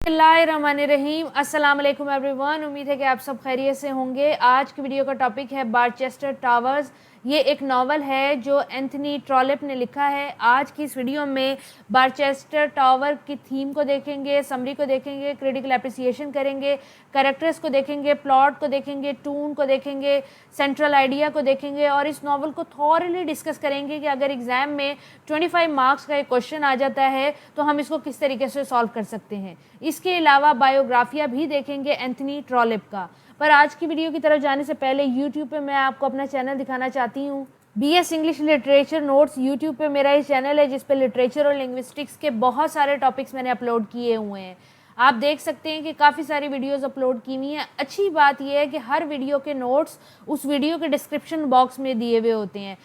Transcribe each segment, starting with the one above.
बिस्मिल्लाहिर्रहमानिर्रहीम। अस्सलाम वालेकुम एवरीवन। उम्मीद है कि आप सब खैरियत से होंगे। आज की वीडियो का टॉपिक है बारचेस्टर टावर्स। ये एक नावल है जो एंथनी ट्रॉलिप ने लिखा है। आज की इस वीडियो में बारचेस्टर टावर की थीम को देखेंगे, समरी को देखेंगे, क्रिटिकल एप्रिसिएशन करेंगे, कैरेक्टर्स को देखेंगे, प्लॉट को देखेंगे, टून को देखेंगे, सेंट्रल आइडिया को देखेंगे और इस नावल को थॉरली डिस्कस करेंगे कि अगर एग्जाम में 25 मार्क्स का एक क्वेश्चन आ जाता है तो हम इसको किस तरीके से सॉल्व कर सकते हैं। इसके अलावा बायोग्राफिया भी देखेंगे एंथनी ट्रॉलिप का। पर आज की वीडियो की तरफ जाने से पहले यूट्यूब पे मैं आपको अपना चैनल दिखाना चाहती हूँ। BS English literature notes YouTube पे मेरा ये चैनल है जिस पे लिटरेचर और लिंग्विस्टिक्स के बहुत सारे टॉपिक्स मैंने अपलोड किए हुए हैं। आप देख सकते हैं कि काफ़ी सारी वीडियोस अपलोड की हुई हैं। अच्छी बात यह है कि हर वीडियो के नोट्स उस वीडियो के डिस्क्रिप्शन बॉक्स में दिए हुए होते हैं।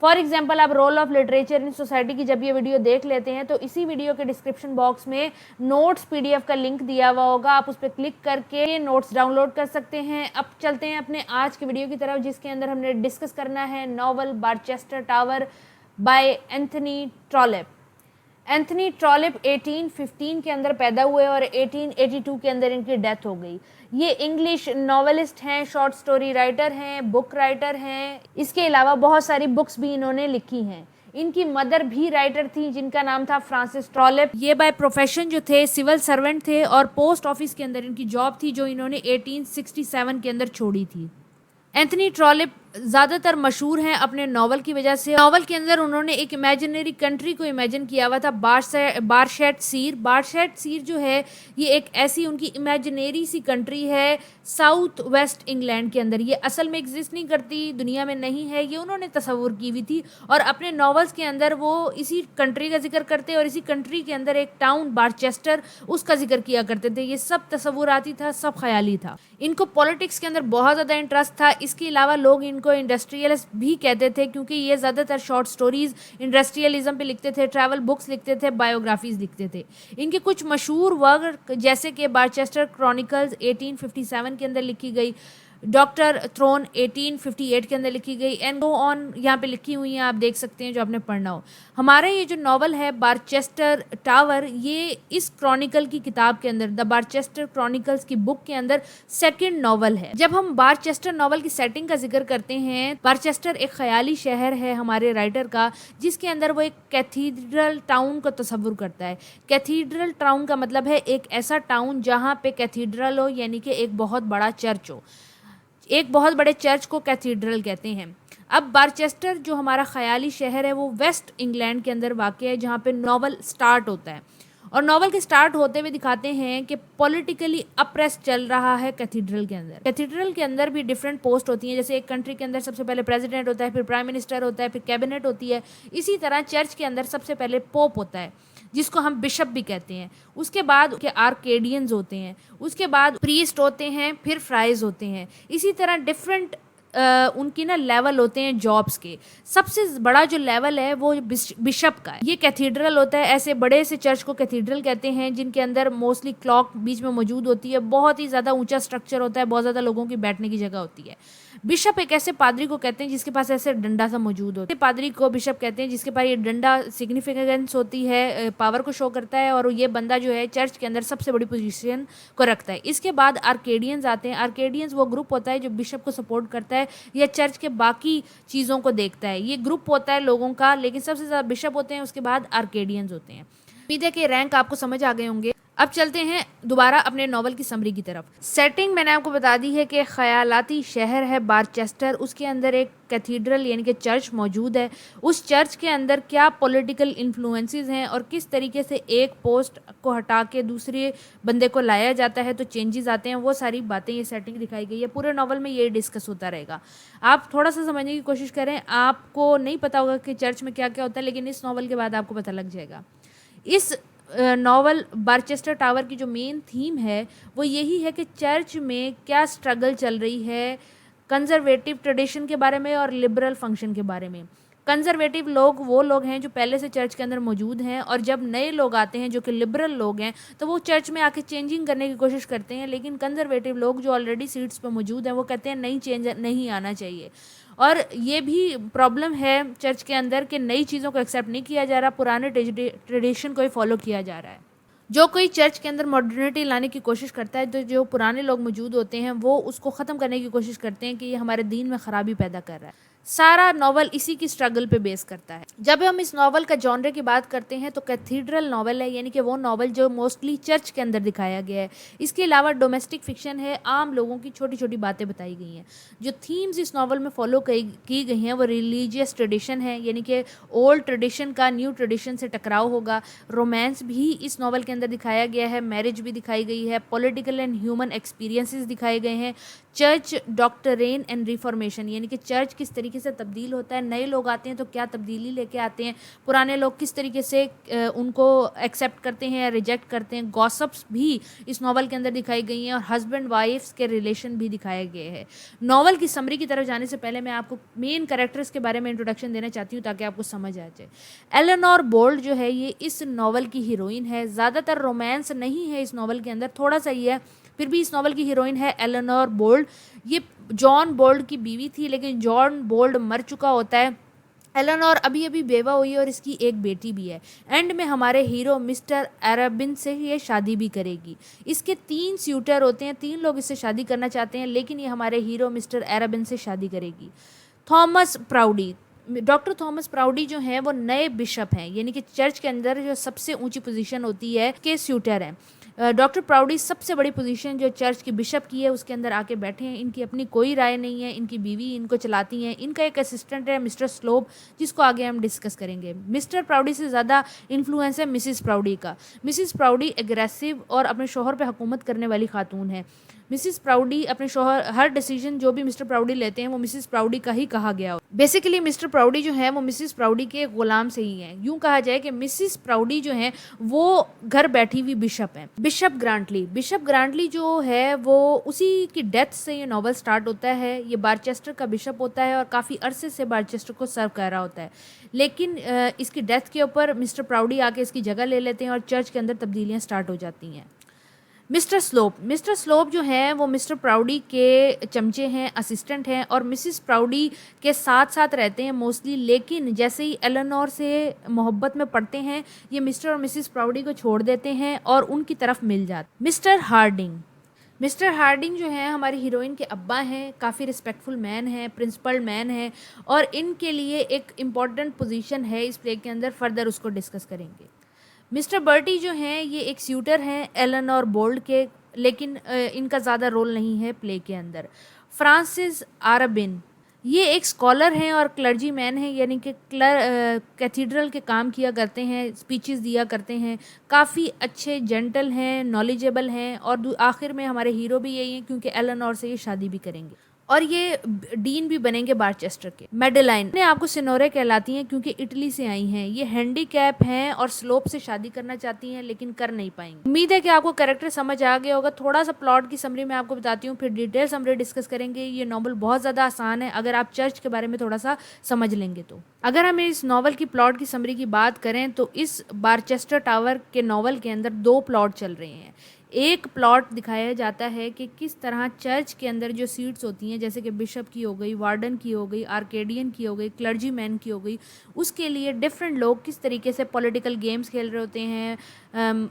फॉर एग्जाम्पल, आप role of literature in society की जब ये वीडियो देख लेते हैं तो इसी वीडियो के डिस्क्रिप्शन बॉक्स में नोट्स PDF का लिंक दिया हुआ होगा। आप उस पर क्लिक करके ये नोट्स डाउनलोड कर सकते हैं। अब चलते हैं अपने आज की वीडियो की तरफ, जिसके अंदर हमने डिस्कस करना है novel Barchester tower by Anthony Trollope. Anthony Trollope 1815 के अंदर पैदा हुए और 1882 के अंदर इनकी डेथ हो गई। ये इंग्लिश नॉवेलिस्ट हैं, शॉर्ट स्टोरी राइटर हैं, बुक राइटर हैं। इसके अलावा बहुत सारी बुक्स भी इन्होंने लिखी हैं। इनकी मदर भी राइटर थी जिनका नाम था फ्रांसिस ट्रॉलिप। ये बाय प्रोफेशन जो थे सिविल सर्वेंट थे और पोस्ट ऑफिस के अंदर इनकी जॉब थी जो इन्होंने 1867 के अंदर छोड़ी थी। एंथनी ट्रॉलिप ज़्यादातर मशहूर हैं अपने नावल की वजह से। नावल के अंदर उन्होंने एक इमेजिनरी कंट्री को इमेजिन किया हुआ था, बारशेट सीर। बारशेट सीर जो है ये एक ऐसी उनकी इमेजिनरी सी कंट्री है साउथ वेस्ट इंग्लैंड के अंदर। ये असल में एग्जिस्ट नहीं करती, दुनिया में नहीं है, ये उन्होंने तस्वुर की हुई थी और अपने नावल्स के अंदर वो इसी कंट्री का जिक्र करते और इसी कंट्री के अंदर एक टाउन बारचेस्टर उसका जिक्र किया करते थे। ये सब तस्वुराती था, सब ख्याली था। इनको पॉलिटिक्स के अंदर बहुत ज़्यादा इंटरेस्ट था। इसके अलावा लोग इनको इंडस्ट्रियलिस्ट भी कहते थे क्योंकि ये ज़्यादातर शॉर्ट स्टोरीज इंडस्ट्रियलिज्म पे लिखते थे, ट्रैवल बुक्स लिखते थे, बायोग्राफीज लिखते थे। इनके कुछ मशहूर वर्क जैसे कि बारचेस्टर क्रॉनिकल्स 1857 के अंदर लिखी गई, डॉक्टर थ्रोन 1858 के अंदर लिखी गई, एंड गो ऑन यहाँ पे लिखी हुई हैं, आप देख सकते हैं जो आपने पढ़ना हो। हमारा ये जो नावल है बारचेस्टर टावर, ये इस क्रॉनिकल की किताब के अंदर, द बारचेस्टर क्रॉनिकल्स की बुक के अंदर सेकंड नावल है। जब हम बारचेस्टर नावल की सेटिंग का जिक्र करते हैं, बारचेस्टर एक ख्याली शहर है हमारे राइटर का जिसके अंदर वो एक कैथीड्रल टाउन को तस्वुर करता है। कैथीड्रल टाउन का मतलब है एक ऐसा टाउन जहाँ पे कैथीड्रल हो, यानी कि एक बहुत बड़ा चर्च हो। एक बहुत बड़े चर्च को कैथीड्रल कहते हैं। अब बारचेस्टर जो हमारा ख्याली शहर है वो वेस्ट इंग्लैंड के अंदर वाक़ है जहाँ पे नावल स्टार्ट होता है और नावल के स्टार्ट होते हुए दिखाते हैं कि पॉलिटिकली अप्रेस चल रहा है कैथीड्रल के अंदर। कैथीड्रल के अंदर भी डिफरेंट पोस्ट होती हैं, जैसे एक कंट्री के अंदर सबसे पहले प्रेसिडेंट होता है, फिर प्राइम मिनिस्टर होता है, फिर कैबिनेट होती है। इसी तरह चर्च के अंदर सबसे पहले पोप होता है जिसको हम बिशप भी कहते हैं। उसके बाद के आर्केडियंस होते हैं, उसके बाद प्रीस्ट होते हैं, फिर फ्राइज होते हैं। इसी तरह डिफरेंट उनकी ना लेवल होते हैं जॉब्स के। सबसे बड़ा जो लेवल है वो बिशप का है। ये कैथीड्रल होता है, ऐसे बड़े से चर्च को कैथीड्रल कहते हैं जिनके अंदर मोस्टली क्लॉक बीच में मौजूद होती है, बहुत ही ज़्यादा ऊंचा स्ट्रक्चर होता है, बहुत ज़्यादा लोगों की बैठने की जगह होती है। बिशप एक ऐसे पादरी को कहते हैं जिसके पास ऐसे डंडा सा मौजूद होता है। पादरी को बिशप कहते हैं जिसके पास ये डंडा सिग्निफिकेंस होती है, पावर को शो करता है और ये बंदा जो है चर्च के अंदर सबसे बड़ी पोजीशन को रखता है। इसके बाद आर्केडियंस आते हैं। आर्केडियंस वो ग्रुप होता है जो बिशप को सपोर्ट करता है या चर्च के बाकी चीज़ों को देखता है। ये ग्रुप होता है लोगों का, लेकिन सबसे ज़्यादा बिशप होते हैं, उसके बाद आर्केडियंस होते हैं। उम्मीद है कि रैंक आपको समझ आ गए होंगे। अब चलते हैं दोबारा अपने नावल की समरी की तरफ। सेटिंग मैंने आपको बता दी है कि ख्यालाती शहर है बारचेस्टर, उसके अंदर एक कैथीड्रल यानी कि चर्च मौजूद है। उस चर्च के अंदर क्या पॉलिटिकल इन्फ्लुएंसेस हैं और किस तरीके से एक पोस्ट को हटा के दूसरे बंदे को लाया जाता है तो चेंजेस आते हैं, वो सारी बातें ये सेटिंग दिखाई गई है। पूरे नावल में ये डिस्कस होता रहेगा। आप थोड़ा सा समझने की कोशिश करें। आपको नहीं पता होगा कि चर्च में क्या क्या होता है, लेकिन इस नावल के बाद आपको पता लग जाएगा। इस नावल बारचेस्टर टावर की जो मेन थीम है वो यही है कि चर्च में क्या स्ट्रगल चल रही है, कंजर्वेटिव ट्रेडिशन के बारे में और लिबरल फंक्शन के बारे में। कंजर्वेटिव लोग वो लोग हैं जो पहले से चर्च के अंदर मौजूद हैं और जब नए लोग आते हैं जो कि लिबरल लोग हैं तो वो चर्च में आके चेंजिंग करने की कोशिश करते हैं, लेकिन कंजर्वेटिव लोग जो ऑलरेडी सीट्स पर मौजूद हैं वो कहते हैं नहीं, चेंज नहीं आना चाहिए। और ये भी प्रॉब्लम है चर्च के अंदर कि नई चीज़ों को एक्सेप्ट नहीं किया जा रहा, पुराने ट्रेडिशन को ही फॉलो किया जा रहा है। जो कोई चर्च के अंदर मॉडर्निटी लाने की कोशिश करता है, तो जो पुराने लोग मौजूद होते हैं वो उसको ख़त्म करने की कोशिश करते हैं कि ये हमारे दीन में ख़राबी पैदा कर रहा है। सारा नॉवल इसी की स्ट्रगल पे बेस करता है। जब हम इस नॉवल का जॉनरे की बात करते हैं तो कैथीड्रल नॉवल है, यानी कि वो नॉवल जो मोस्टली चर्च के अंदर दिखाया गया है। इसके अलावा डोमेस्टिक फिक्शन है, आम लोगों की छोटी छोटी बातें बताई गई हैं। जो थीम्स इस नॉवल में फॉलो की गई हैं वो रिलीजियस ट्रेडिशन है, यानी कि ओल्ड ट्रेडिशन का न्यू ट्रेडिशन से टकराव होगा। रोमांस भी इस नॉवल के अंदर दिखाया गया है, मैरिज भी दिखाई गई है, पॉलिटिकल एंड ह्यूमन एक्सपीरियंसेस दिखाए गए हैं, चर्च डॉक्टरेन एंड रिफॉर्मेशन, यानी कि चर्च किस तरीके से तब्दील होता है, नए लोग आते हैं तो क्या तब्दीली लेके आते हैं, पुराने लोग किस तरीके से उनको एक्सेप्ट करते हैं या रिजेक्ट करते हैं। गॉसिप्स भी इस नॉवल के अंदर दिखाई गई हैं और हस्बैंड वाइफ्स के रिलेशन भी दिखाए गए हैं। नॉवल की समरी की तरफ जाने से पहले मैं आपको मेन कैरेक्टर्स के बारे में इंट्रोडक्शन देना चाहती हूँ ताकि आपको समझ आ जाए। एलेनोर बोल्ड जो है ये इस नॉवल की हीरोइन है। ज़्यादातर रोमांस नहीं है इस नॉवल के अंदर, थोड़ा सा ही है, फिर भी इस नॉवल की हीरोइन है एलेनोर बोल्ड। ये जॉन बोल्ड की बीवी थी, लेकिन जॉन बोल्ड मर चुका होता है। एलेनोर अभी अभी बेवा हुई है और इसकी एक बेटी भी है। एंड में हमारे हीरो मिस्टर एराबिन से ये शादी भी करेगी। इसके 3 स्यूटर होते हैं, 3 लोग इससे शादी करना चाहते हैं, लेकिन ये हमारे हीरो मिस्टर एराबिन से शादी करेगी। थॉमस प्राउडी, डॉक्टर थॉमस प्राउडी जो हैं वो नए बिशप हैं, यानी कि चर्च के अंदर जो सबसे ऊंची पोजीशन होती है के स्यूटर हैं। डॉक्टर प्राउडी सबसे बड़ी पोजीशन जो चर्च की बिशप की है उसके अंदर आके बैठे हैं। इनकी अपनी कोई राय नहीं है, इनकी बीवी इनको चलाती हैं। इनका एक असिस्टेंट है मिस्टर स्लोप, जिसको आगे हम डिस्कस करेंगे। मिस्टर प्राउडी से ज़्यादा इन्फ्लुएंस है मिसिस प्राउडी का। मिसिस प्राउडी एग्रेसिव और अपने शोहर पे हुकूमत करने वाली खातून है। मिसिस प्राउडी अपने शोहर, हर डिसीजन जो भी मिस्टर प्राउडी लेते हैं वो मिसिस प्राउडी का ही कहा गया। बेसिकली मिस्टर प्राउडी जो है वो मिसिस प्राउडी के गुलाम से ही हैं। यूं कहा जाए कि मिसिस प्राउडी जो है वो घर बैठी हुई बिशप हैं। बिशप ग्रांटली जो है वो उसी की डेथ से ये नॉवल स्टार्ट होता है। ये बारचेस्टर का बिशप होता है और काफ़ी अरसे से बारचेस्टर को सर्व कर रहा होता है, लेकिन इसकी डेथ के ऊपर मिस्टर प्राउडी आके इसकी जगह ले लेते हैं और चर्च के अंदर तब्दीलियाँ स्टार्ट हो जाती हैं। मिस्टर स्लोप जो हैं वो मिस्टर प्राउडी के चमचे हैं, असिस्टेंट हैं और मिसिस प्राउडी के साथ साथ रहते हैं मोस्टली, लेकिन जैसे ही एलेनोर से मोहब्बत में पड़ते हैं ये मिस्टर और मिसिस प्राउडी को छोड़ देते हैं और उनकी तरफ मिल जाते। मिस्टर हार्डिंग जो है हमारी हीरोइन के अब्बा हैं, काफ़ी रिस्पेक्टफुल मैन हैं, प्रिंसिपल मैन हैं और इनके लिए एक इम्पॉर्टेंट पोजीशन है इस प्ले के अंदर, फर्दर उसको डिस्कस करेंगे। मिस्टर बर्टी जो हैं ये एक स्यूटर हैं एलेनोर बोल्ड के, लेकिन इनका ज़्यादा रोल नहीं है प्ले के अंदर। फ्रांसिस आराबिन ये एक स्कॉलर हैं और क्लर्जी मैन हैं, यानी कि कैथीड्रल के काम किया करते हैं, स्पीचेस दिया करते हैं, काफ़ी अच्छे जेंटल हैं, नॉलेजेबल हैं और आखिर में हमारे हीरो भी यही हैं क्योंकि एलेनोर से ये शादी भी करेंगे और ये डीन भी बनेंगे बारचेस्टर के। मेडेलाइन ने आपको सिनोरे कहलाती हैं क्योंकि इटली से आई हैं। ये हैंडीकैप हैं और स्लोप से शादी करना चाहती हैं लेकिन कर नहीं पाएंगी। उम्मीद है कि आपको कैरेक्टर समझ आ गया होगा। थोड़ा सा प्लॉट की समरी मैं आपको बताती हूँ, फिर डिटेल समरी डिस्कस करेंगे। ये नॉवल बहुत ज़्यादा आसान है अगर आप चर्च के बारे में थोड़ा सा समझ लेंगे तो। अगर हम इस नॉवल की प्लॉट की समरी की बात करें तो इस बारचेस्टर टावर के नॉवल के अंदर 2 प्लॉट चल रहे हैं। एक प्लॉट दिखाया जाता है कि किस तरह चर्च के अंदर जो सीट्स होती हैं, जैसे कि बिशप की हो गई, वार्डन की हो गई, आर्केडियन की हो गई, क्लर्जी मैन की हो गई, उसके लिए डिफरेंट लोग किस तरीके से पॉलिटिकल गेम्स खेल रहे होते हैं,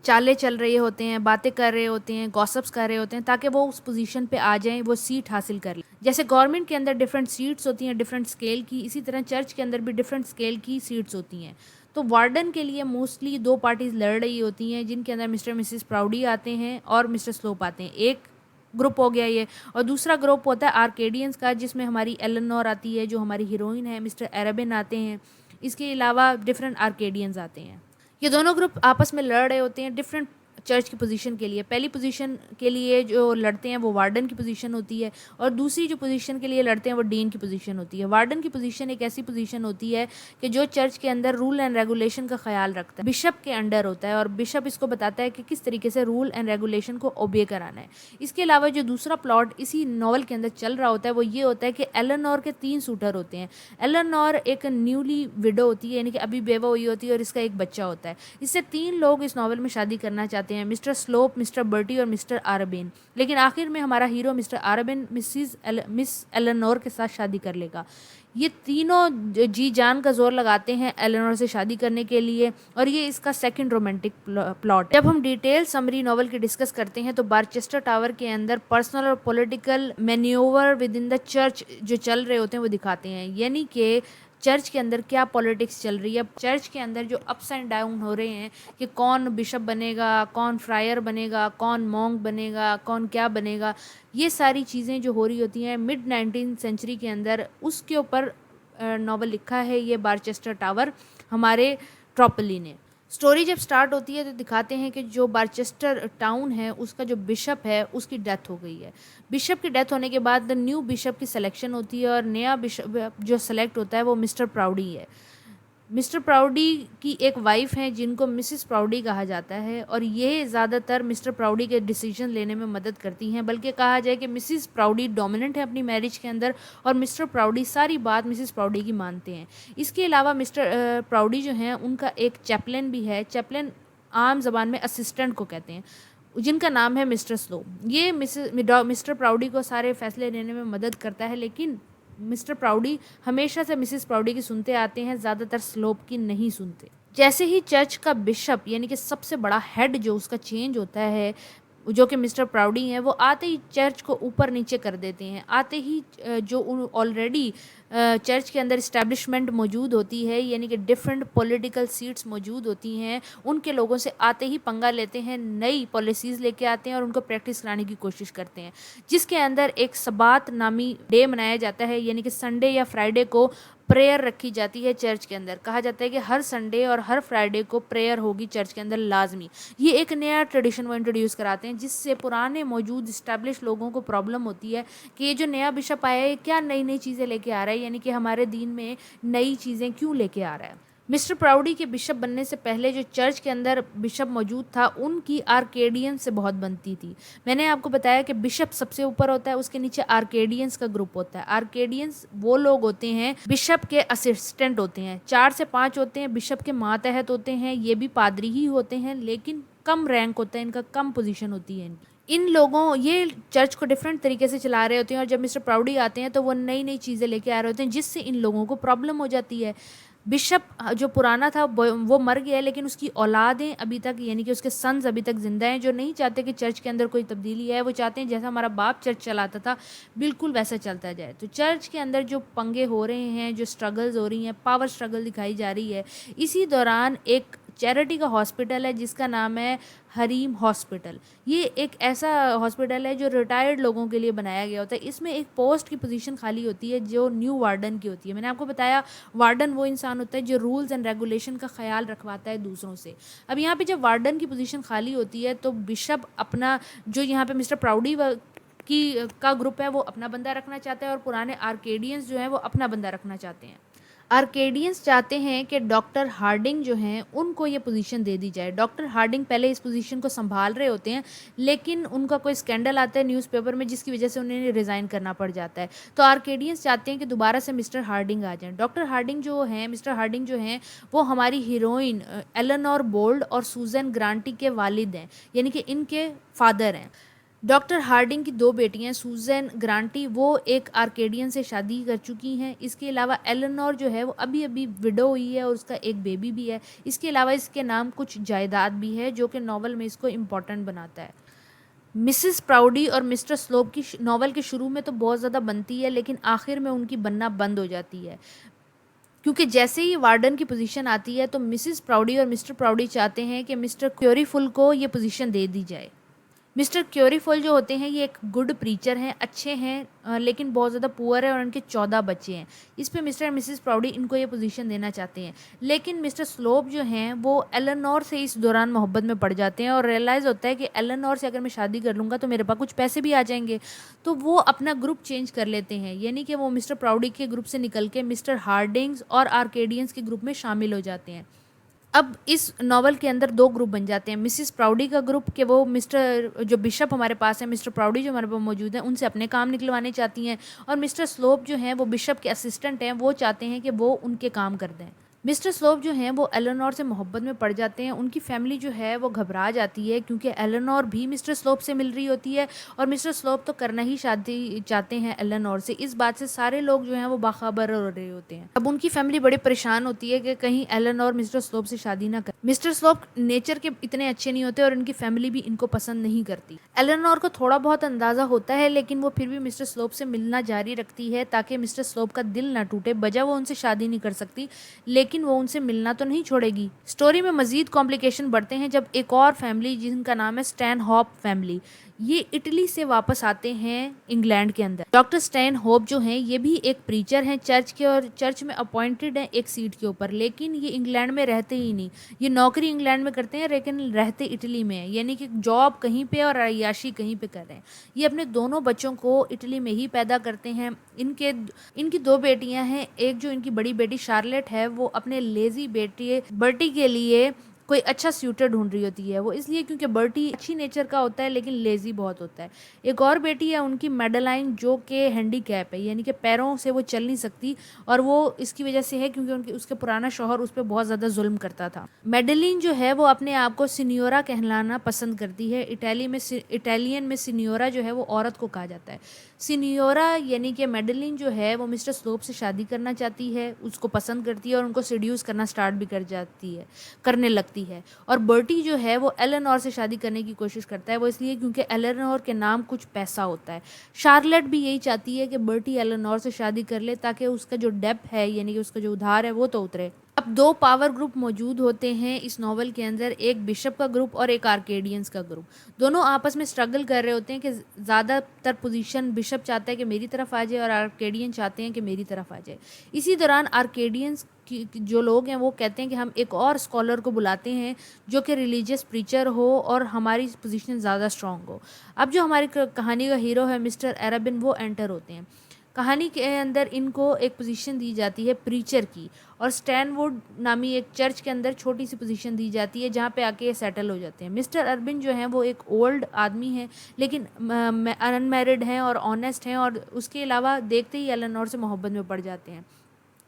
चाले चल रहे होते हैं, बातें कर रहे होते हैं, गॉसिप्स कर रहे होते हैं ताकि वो उस पोजीशन पे आ जाएं, वो सीट हासिल कर लें। जैसे गवर्नमेंट के अंदर डिफरेंट सीट्स होती हैं डिफरेंट स्केल की, इसी तरह चर्च के अंदर भी डिफरेंट स्केल की सीट्स होती हैं। तो वार्डन के लिए मोस्टली 2 पार्टीज़ लड़ रही होती हैं, जिनके अंदर मिस्टर मिसिस प्राउडी आते हैं और मिस्टर स्लोप आते हैं। एक ग्रुप हो गया ये, और दूसरा ग्रुप होता है आर्केडियंस का, जिसमें हमारी एलेनोर आती है जो हमारी हीरोइन है, मिस्टर एराबिन आते हैं, इसके अलावा डिफरेंट आर्केडियंस आते हैं। ये दोनों ग्रुप आपस में लड़ रहे होते हैं डिफरेंट चर्च की पोजीशन के लिए। पहली पोजीशन के लिए जो लड़ते हैं वो वार्डन की पोजीशन होती है और दूसरी जो पोजीशन के लिए लड़ते हैं वो डीन की पोजीशन होती है। वार्डन की पोजीशन एक ऐसी पोजीशन होती है कि जो चर्च के अंदर रूल एंड रेगुलेशन का ख्याल रखता है, बिशप के अंडर होता है और बिशप इसको बताता है कि किस तरीके से रूल एंड रेगुलेशन को ओबे कराना है। इसके अलावा जो दूसरा प्लॉट इसी नॉवल के अंदर चल रहा होता है वो ये होता है कि एलेनोर के 3 सूटर होते हैं। एलेनोर एक न्यूली विडो होती है, यानी कि अभी बेवा हुई होती है और इसका एक बच्चा होता है। इससे 3 लोग इस नॉवल में शादी करना चाहते हैं होते हैं, मिस्टर स्लोप, मिस्टर बर्टी और मिस्टर आरबेन। लेकिन आखिर में हमारा हीरो मिस्टर आरबेन मिस एलेनोर के साथ शादी कर लेगा। ये तीनों जी जान का जोर लगाते हैं एलेनोर से शादी करने के लिए, और ये इसका सेकंड रोमांटिक प्लॉट। जब हम डिटेल समरी नॉवल की डिस्कस करते हैं तो बारचेस्टर टावर के अंदर पर्सनल और political manoeuvre with in the church जो चल रहे होते हैं वो दिखाते हैं, यानी कि चर्च के अंदर क्या पॉलिटिक्स चल रही है, चर्च के अंदर जो अप्स एंड डाउन हो रहे हैं कि कौन बिशप बनेगा, कौन फ्रायर बनेगा, कौन मॉन्क बनेगा, कौन क्या बनेगा, ये सारी चीज़ें जो हो रही होती हैं मिड 19th सेंचुरी के अंदर, उसके ऊपर नॉवल लिखा है ये बारचेस्टर टावर हमारे ट्रोपली ने। स्टोरी जब स्टार्ट होती है तो दिखाते हैं कि जो बारचेस्टर टाउन है उसका जो बिशप है उसकी डेथ हो गई है। बिशप की डेथ होने के बाद द न्यू बिशप की सिलेक्शन होती है, और नया बिशप जो सेलेक्ट होता है वो मिस्टर प्राउडी है। मिस्टर प्राउडी की एक वाइफ है जिनको मिसिस प्राउडी कहा जाता है, और ये ज़्यादातर मिस्टर प्राउडी के डिसीजन लेने में मदद करती हैं, बल्कि कहा जाए कि मिसिस प्राउडी डोमिनेंट है अपनी मैरिज के अंदर, और मिस्टर प्राउडी सारी बात मिसिस प्राउडी की मानते हैं। इसके अलावा मिस्टर प्राउडी जो हैं उनका एक चैपलिन भी है। चैपलिन आम ज़बान में असिस्टेंट को कहते हैं, जिनका नाम है मिस्टर स्लो। ये मिस्टर प्राउडी को सारे फैसले लेने में मदद करता है, लेकिन मिस्टर प्राउडी हमेशा से मिसिस प्राउडी की सुनते आते हैं, ज़्यादातर स्लोप की नहीं सुनते। जैसे ही चर्च का बिशप यानी कि सबसे बड़ा हेड जो उसका चेंज होता है, जो कि मिस्टर प्राउडी हैं, वो आते ही चर्च को ऊपर नीचे कर देते हैं। आते ही जो ऑलरेडी चर्च के अंदर इस्टेब्लिशमेंट मौजूद होती है, यानी कि डिफरेंट पॉलिटिकल सीट्स मौजूद होती हैं, उनके लोगों से आते ही पंगा लेते हैं, नई पॉलिसीज़ लेके आते हैं और उनको प्रैक्टिस कराने की कोशिश करते हैं, जिसके अंदर एक सबात नामी डे मनाया जाता है, यानी कि संडे या फ्राइडे को प्रेयर रखी जाती है चर्च के अंदर। कहा जाता है कि हर संडे और हर फ्राइडे को प्रेयर होगी चर्च के अंदर लाजमी। ये एक नया ट्रेडिशन वो इंट्रोड्यूस कराते हैं, जिससे पुराने मौजूद इस्टेब्लिश लोगों को प्रॉब्लम होती है कि ये जो नया बिशप आया है क्या नई नई चीज़ें लेके आ रहा है, यानी कि हमारे दीन में नई चीज़ें क्यों लेके आ रहा है। मिस्टर प्राउडी के बिशप बनने से पहले जो चर्च के अंदर बिशप मौजूद था उनकी आर्केडियन से बहुत बनती थी। मैंने आपको बताया कि बिशप सबसे ऊपर होता है, उसके नीचे आर्केडियंस का ग्रुप होता है। आर्केडियंस वो लोग होते हैं बिशप के असिस्टेंट होते हैं, 4 से 5 होते हैं, बिशप के मातहत होते हैं, ये भी पादरी ही होते हैं, लेकिन कम रैंक होता है इनका, कम पोजीशन होती है इनकी। इन लोगों ये चर्च को डिफरेंट तरीके से चला रहे होते हैं, और जब मिस्टर प्राउडी आते हैं तो वो नई नई चीज़ें लेके आ रहे होते हैं, जिससे इन लोगों को प्रॉब्लम हो जाती है। बिशप जो पुराना था वो मर गया है, लेकिन उसकी औलादें अभी तक, यानी कि उसके सन्स अभी तक जिंदा हैं, जो नहीं चाहते कि चर्च के अंदर कोई तब्दीली है। वो चाहते हैं जैसा हमारा बाप चर्च चलाता था बिल्कुल वैसा चलता जाए। तो चर्च के अंदर जो पंगे हो रहे हैं, जो स्ट्रगल्स हो रही हैं, पावर स्ट्रगल दिखाई जा रही है, इसी दौरान एक चैरिटी का हॉस्पिटल है जिसका नाम है हरीम हॉस्पिटल। ये एक ऐसा हॉस्पिटल है जो रिटायर्ड लोगों के लिए बनाया गया होता है। इसमें एक पोस्ट की पोजीशन खाली होती है जो न्यू वार्डन की होती है। मैंने आपको बताया वार्डन वो इंसान होता है जो रूल्स एंड रेगुलेशन का ख्याल रखवाता है दूसरों से। अब यहाँ पे जब वार्डन की पोजीशन खाली होती है तो बिशप अपना जो यहाँ पे मिस्टर प्राउडी का ग्रुप है वो अपना बंदा रखना चाहता है, और पुराने आर्केडियंस जो हैं वो अपना बंदा रखना चाहते हैं। आर्केडियंस चाहते हैं कि डॉक्टर हार्डिंग जो हैं उनको ये पोजीशन दे दी जाए। डॉक्टर हार्डिंग पहले इस पोजीशन को संभाल रहे होते हैं, लेकिन उनका कोई स्कैंडल आता है न्यूज़पेपर में जिसकी वजह से उन्हें रिज़ाइन करना पड़ जाता है। तो आर्केडियंस चाहते हैं कि दोबारा से मिस्टर हार्डिंग आ जाएं। डॉक्टर हार्डिंग जो हैं, मिस्टर हार्डिंग जो हैं वो हमारी हीरोइन एलेनोर बोल्ड और सूजन ग्रांटी के वालिद हैं, यानी कि इनके फादर हैं। डॉक्टर हार्डिंग की 2 बेटियां सूजन ग्रांटी वो एक आर्केडियन से शादी कर चुकी हैं। इसके अलावा एलेनोर जो है वो अभी अभी विडो हुई है और उसका एक बेबी भी है। इसके अलावा इसके नाम कुछ जायदाद भी है जो कि नॉवल में इसको इम्पॉर्टेंट बनाता है। मिसिस प्राउडी और मिस्टर स्लोप की नॉवल के शुरू में तो बहुत ज़्यादा बनती है, लेकिन आखिर में उनकी बनना बंद हो जाती है, क्योंकि जैसे ही वार्डन की पोजीशन आती है तो मिसिस प्राउडी और मिस्टर प्राउडी चाहते हैं कि मिस्टर क्योरीफुल को ये पोजीशन दे दी जाए। मिस्टर क्योरीफुल जो होते हैं ये एक गुड प्रीचर हैं, अच्छे हैं, लेकिन बहुत ज़्यादा पुअर है और उनके 14 बच्चे हैं। इस पे मिस्टर और मिसेस प्राउडी इनको ये पोजीशन देना चाहते हैं, लेकिन मिस्टर स्लोप जो हैं वो एलेनोर से इस दौरान मोहब्बत में पड़ जाते हैं और रियलाइज़ होता है कि एलेनोर से अगर मैं शादी कर लूँगा तो मेरे पास कुछ पैसे भी आ जाएंगे। तो वो अपना ग्रुप चेंज कर लेते हैं, यानी कि वो मिस्टर प्राउडी के ग्रुप से निकल के मिस्टर हार्डिंग्स और आर्केडियंस के ग्रुप में शामिल हो जाते हैं। अब इस नॉवल के अंदर 2 ग्रुप बन जाते हैं। मिसिस प्राउडी का ग्रुप कि वो मिस्टर जो बिशप हमारे पास है, मिस्टर प्राउडी जो हमारे पास मौजूद हैं, उनसे अपने काम निकलवाने चाहती हैं, और मिस्टर स्लोप जो हैं वो बिशप के असिस्टेंट हैं, वो चाहते हैं कि वो उनके काम कर दें। मिस्टर स्लोप जो हैं वो एलेनोर से मोहब्बत में पड़ जाते हैं। उनकी फैमिली जो है वो घबरा जाती है क्योंकि एलेनोर भी मिस्टर स्लोप से मिल रही होती है और मिस्टर स्लोप तो करना ही शादी चाहते हैं एलेनोर से। इस बात से सारे लोग जो हैं वो बाखबर हो रहे होते हैं। अब उनकी फैमिली बड़ी परेशान होती है कि कहीं एलेनोर मिस्टर स्लोप से शादी ना करे। मिस्टर स्लोप नेचर के इतने अच्छे नहीं होते और इनकी फैमिली भी इनको पसंद नहीं करती। एलेनोर को थोड़ा बहुत अंदाजा होता है लेकिन वो फिर भी मिस्टर स्लोप से मिलना जारी रखती है ताकि मिस्टर स्लोप का दिल ना टूटे। बजा वो उनसे शादी नहीं कर सकती लेकिन वो उनसे मिलना तो नहीं छोड़ेगी। स्टोरी में मजीद कॉम्प्लिकेशन बढ़ते हैं जब एक और फैमिली जिनका नाम है स्टैन हॉप फैमिली, ये इटली से वापस आते हैं इंग्लैंड के अंदर। डॉक्टर स्टैन होप जो हैं ये भी एक प्रीचर हैं चर्च के और चर्च में अपॉइंटेड हैं एक सीट के ऊपर, लेकिन ये इंग्लैंड में रहते ही नहीं। ये नौकरी इंग्लैंड में करते हैं लेकिन रहते इटली में है, यानी कि जॉब कहीं पे और अय्याशी कहीं पे कर रहे हैं। ये अपने दोनों बच्चों को इटली में ही पैदा करते हैं। इनकी दो बेटियां हैं। एक जो इनकी बड़ी बेटी शार्लेट है वो अपने लेजी बेटी बर्टी के लिए कोई अच्छा स्यूटर ढूंढ रही होती है। वो इसलिए क्योंकि बर्टी अच्छी नेचर का होता है लेकिन लेजी बहुत होता है। एक और बेटी है उनकी मेडेलाइन जो कि हैंडीकैप है, यानी कि पैरों से वो चल नहीं सकती और वो इसकी वजह से है क्योंकि उसके पुराना शौहर उस पर बहुत ज़्यादा जुल्म करता था। मेडेलिन जो है वो अपने आप को सिनियोरा कहलाना पसंद करती है। इटालियन में सिनियोरा जो है वो औरत को कहा जाता है। सिनियोरा यानी कि मेडेलिन जो है वो मिस्टर स्लोप से शादी करना चाहती है, उसको पसंद करती है और उनको सीड्यूस करना स्टार्ट भी करने लगती है। और बर्टी जो है वो एलेनोर से शादी करने की कोशिश करता है। वो इसलिए क्योंकि एलेनोर के नाम कुछ पैसा होता है। शार्लेट भी यही चाहती है कि बर्टी एलेनोर से शादी कर ले ताकि उसका जो डेब्ट है यानी कि उसका जो उधार है वो तो उतरे। अब दो पावर ग्रुप मौजूद होते हैं इस नॉवल के अंदर, एक बिशप का ग्रुप और एक आर्केडियंस का ग्रुप। दोनों आपस में स्ट्रगल कर रहे होते हैं कि ज़्यादातर पोजीशन बिशप चाहता है कि मेरी तरफ आ जाए और आर्केडियन चाहते हैं कि मेरी तरफ आ जाए। इसी दौरान आर्केडियंस जो लोग हैं वो कहते हैं कि हम एक और स्कॉलर को बुलाते हैं जो कि रिलीजियस प्रीचर हो और हमारी पोजीशन ज़्यादा स्ट्रांग हो। अब जो हमारी कहानी का हीरो है मिस्टर एराबिन वो एंटर होते हैं। कहानी के अंदर इनको एक पोजीशन दी जाती है प्रीचर की और स्टैनवुड नामी एक चर्च के अंदर छोटी सी पोजीशन दी जाती है जहाँ पे आके सेटल हो जाते हैं। मिस्टर अर्बिन जो हैं वो एक ओल्ड आदमी हैं लेकिन अनमैरिड हैं और ऑनेस्ट हैं और उसके अलावा देखते ही एलेनोर से मोहब्बत में पड़ जाते हैं।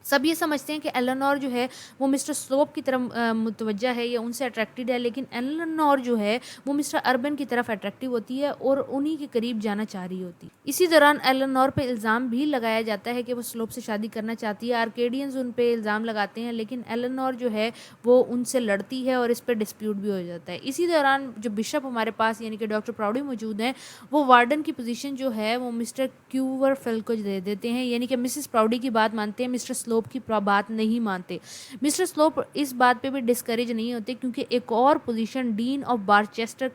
सब ये समझते हैं कि एलेनोर जो है वो मिस्टर स्लोप की तरफ मुतवज्जा है या उनसे अट्रैक्टेड है, लेकिन एलेनोर जो है वो मिस्टर अर्बन की तरफ अट्रैक्टिव होती है और उन्हीं के करीब जाना चाह रही होती है। इसी दौरान एलेनोर पे इल्ज़ाम भी लगाया जाता है कि वो स्लोप से शादी करना चाहती है। आर्केडियंस उन पे इल्ज़ाम लगाते हैं लेकिन एलेनोर जो है वो उनसे लड़ती है और इस पर डिस्प्यूट भी हो जाता है। इसी दौरान जो बिशप हमारे पास यानी कि डॉक्टर प्राउडी मौजूद हैं वो वार्डन की पोजीशन जो है वो मिस्टर क्यूवरफेल को दे देते हैं, यानी कि मिसेस प्राउडी की बात मानते हैं, मिस्टर स्लोप की बात नहीं मानते। मिस्टर स्लोप इस बात पे भी डिस्करेज नहीं होते क्योंकि एक और पोजीशन डीन ऑफ बारचेस्टर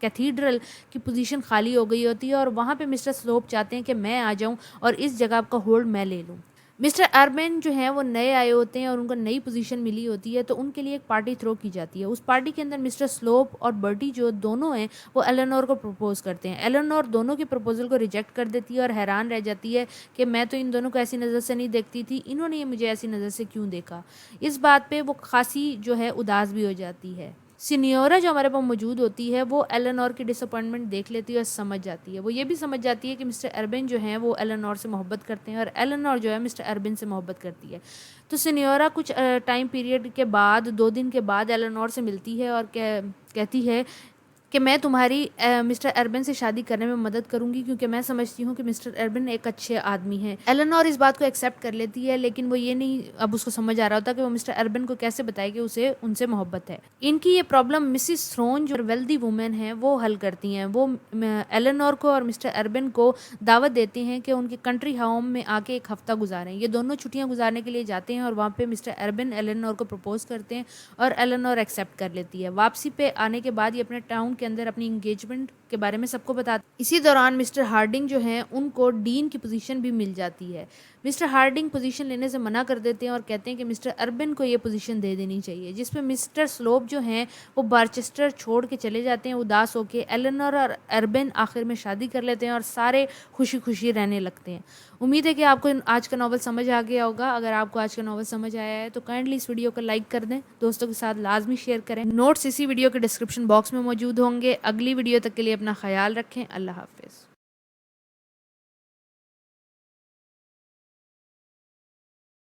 कैथीड्रल की पोजीशन खाली हो गई होती है और वहाँ पे मिस्टर स्लोप चाहते हैं कि मैं आ जाऊँ और इस जगह का होल्ड मैं ले लूँ। मिस्टर अर्बन जो हैं वो नए आए होते हैं और उनको नई पोजीशन मिली होती है तो उनके लिए एक पार्टी थ्रो की जाती है। उस पार्टी के अंदर मिस्टर स्लोप और बर्टी जो दोनों हैं वो एलेनोर को प्रपोज करते हैं। एलेनोर दोनों के प्रपोजल को रिजेक्ट कर देती है और हैरान रह जाती है कि मैं तो इन दोनों को ऐसी नज़र से नहीं देखती थी, इन्होंने ये मुझे ऐसी नज़र से क्यों देखा। इस बात पर वो खासी जो है उदास भी हो जाती है। सिनियोरा जो हमारे पास मौजूद होती है वो एलेनोर की डिसअपॉइंटमेंट देख लेती है और समझ जाती है। वो ये भी समझ जाती है कि मिस्टर अर्बिन जो हैं वो एलेनोर से मोहब्बत करते हैं और एलेनोर जो है मिस्टर अर्बिन से मोहब्बत करती है। तो सिनियोरा कुछ टाइम पीरियड के बाद 2 दिन के बाद एलेनोर से मिलती है और कहती है कि मैं तुम्हारी मिस्टर अर्बन से शादी करने में मदद करूंगी क्योंकि मैं समझती हूँ कि मिस्टर अर्बन एक अच्छे आदमी हैं। एलेनोर इस बात को एक्सेप्ट कर लेती है लेकिन वो ये नहीं अब उसको समझ आ रहा होता कि वो मिस्टर अर्बन को कैसे बताए कि उसे उनसे मोहब्बत है। इनकी ये प्रॉब्लम मिसिस थ्रोन जो वेल्दी वुमेन है वो हल करती हैं। वो एलेनोर को और मिस्टर अर्बन को दावत देते हैं कि उनके कंट्री होम में आके एक हफ्ता गुजारें। ये दोनों छुट्टियाँ गुजारने के लिए जाते हैं और वहाँ पे मिस्टर अर्बन एलेनोर को प्रपोज करते हैं और एलेनोर एक्सेप्ट कर लेती है। वापसी पे आने के बाद ये अपने टाउन के अंदर अपनी इंगेजमेंट के बारे में सबको बताते। इसी दौरान मिस्टर हार्डिंग जो हैं उनको डीन की पोजीशन भी मिल जाती है। मिस्टर हार्डिंग पोजीशन लेने से मना कर देते हैं और कहते हैं कि मिस्टर अर्बन को ये पोजीशन दे देनी चाहिए, जिस पे मिस्टर स्लोप जो हैं वो बारचेस्टर छोड़ के चले जाते हैं उदास होके। एलेनोर और अर्बन आखिर में शादी कर लेते हैं और सारे खुशी खुशी रहने लगते हैं। उम्मीद है कि आपको आज का नॉवल समझ आ गया होगा। अगर आपको आज का नॉवल समझ आया है तो काइंडली इस वीडियो को लाइक कर दें, दोस्तों के साथ लाजमी शेयर करें। नोट्स इसी वीडियो के डिस्क्रिप्शन बॉक्स में मौजूद होंगे। अगली वीडियो तक के लिए अपना ख्याल रखें। अल्लाह हाफिज़।